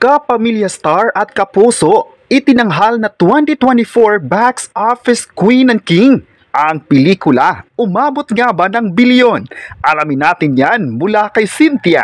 Kapamilya star at kapuso, itinanghal na 2024 Box Office Queen and King ang pelikula. Umabot nga ba ng bilyon? Alamin natin yan mula kay Cynthia.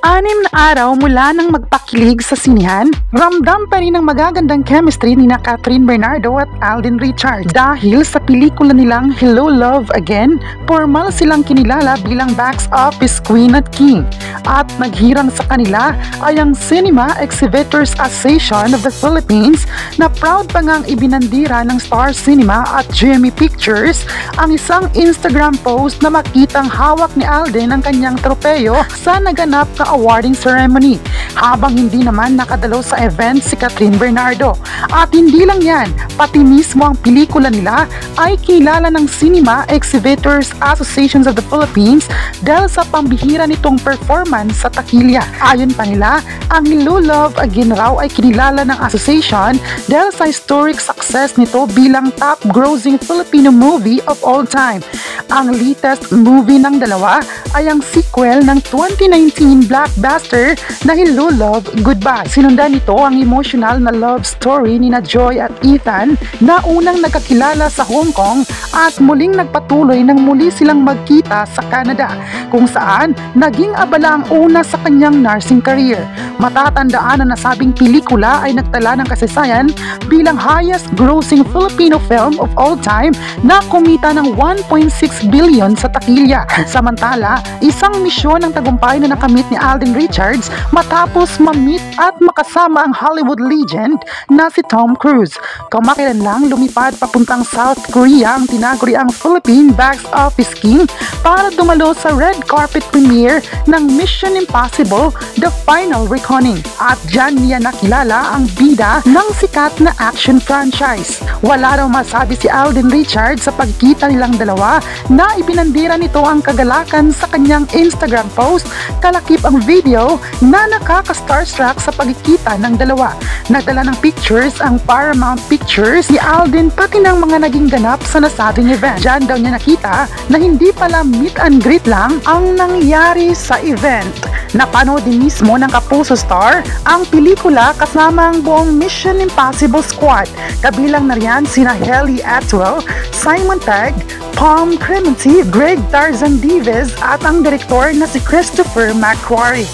Anim na araw mula nang magpakilig sa sinihan, ramdam pa rin ang magagandang chemistry ni Catherine Bernardo at Alden Richards. Dahil sa pelikula nilang Hello Love Again, formal silang kinilala bilang Box Office Queen at King. At naghirang sa kanila ay ang Cinema Exhibitors Association of the Philippines na proud pa ngang ibinandira ng Star Cinema at GMA Pictures ang isang Instagram post na makitang hawak ni Alden ang kanyang tropeyo sa naganap na awarding ceremony, habang hindi naman nakadalo sa event si Catherine Bernardo. At hindi lang yan, pati mismo ang pelikula nila ay kilala ng Cinema Exhibitors Association of the Philippines dahil sa pambihira nitong performance sa takilya. Ayon pa nila, ang Hello Love Again raw ay kinilala ng association dahil sa historic success nito bilang top grossing Filipino movie of all time. Ang latest movie ng dalawa ay ang sequel ng 2019 blockbuster na Hello Love Goodbye. Sinundan nito ang emotional na love story ni Joy at Ethan na unang nagkakilala sa Hong Kong at muling nagpatuloy nang muli silang magkita sa Canada, kung saan naging abala ang una sa kanyang nursing career. Matatandaan na nasabing pelikula ay nagtala ng kasaysayan bilang highest grossing Filipino film of all time na kumita ng 1.6 billion sa takilya. Samantala, isang misyon ang tagumpay na nakamit ni Alden Richards matapos ma-meet at makasama ang Hollywood legend na si Tom Cruise. Kamakailan lang lumipad papuntang South Korea ang tinaguriang Philippine Box Office King para dumalo sa red carpet premiere ng Mission Impossible The Final Reckoning. At dyan niya nakilala ang bida ng sikat na action franchise. Wala raw masabi si Alden Richards sa pagkita nilang dalawa na ibinandira nito ang kagalakan sa kanyang Instagram post, kalakip ang video na nakaka-starstruck sa pagkikita ng dalawa. Nagdala ng pictures ang Paramount Pictures ni Alden pati ng mga naging ganap sa nasabing event. Diyan daw niya nakita na hindi pala meet and greet lang ang nangyari sa event. Napanood din mismo ng kapuso star ang pelikula kasama ang buong Mission Impossible squad. Kabilang na riyan sina Hayley Atwell, Simon Pegg, Tom Clemente, Greg Tarzan Dives at ang direktor na si Christopher McQuarrie.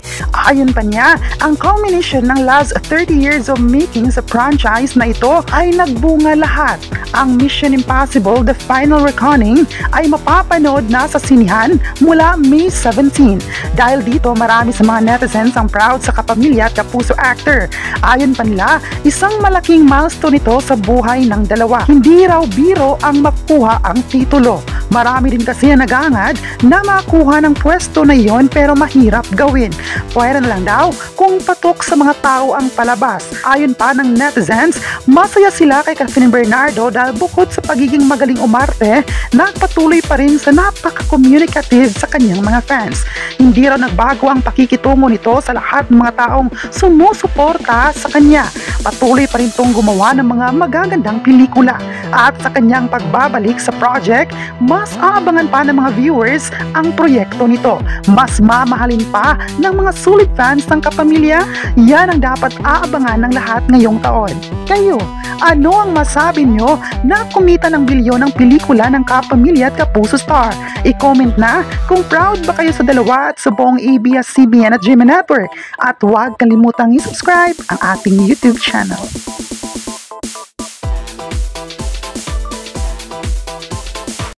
Ayon pa niya, ang culmination ng last 30 years of making sa franchise na ito ay nagbunga lahat. Ang Mission Impossible The Final Reckoning ay mapapanood na sa sinihan mula May 17. Dahil dito marami sa mga netizens ang proud sa kapamilya at kapuso actor. Ayon pa nila, isang malaking milestone ito sa buhay ng dalawa. Hindi raw biro ang makuha ang titulo. Marami din kasi ang nag-aangad na makuha ng pwesto na iyon pero mahirap gawin. Pwede na lang daw kung patok sa mga tao ang palabas. Ayon pa ng netizens, masaya sila kay Catherine Bernardo dahil bukod sa pagiging magaling umarte, nagpatuloy pa rin sa napaka-communicative sa kanyang mga fans. Hindi raw nagbago ang pakikitungo nito sa lahat ng mga taong sumusuporta sa kanya. Patuloy pa rin itong gumawa ng mga magagandang pelikula. At sa kanyang pagbabalik sa project, mas aabangan pa ng mga viewers ang proyekto nito. Mas mamahalin pa ng mga sulit fans ng kapamilya. Yan ang dapat aabangan ng lahat ngayong taon. Kayo, ano ang masabi nyo na kumita ng bilyon ng pelikula ng kapamilya at kapuso star? I-comment na kung proud ba kayo sa dalawa at sa buong ABS-CBN at GMA Network. At huwag kalimutang i-subscribe ang ating YouTube channel.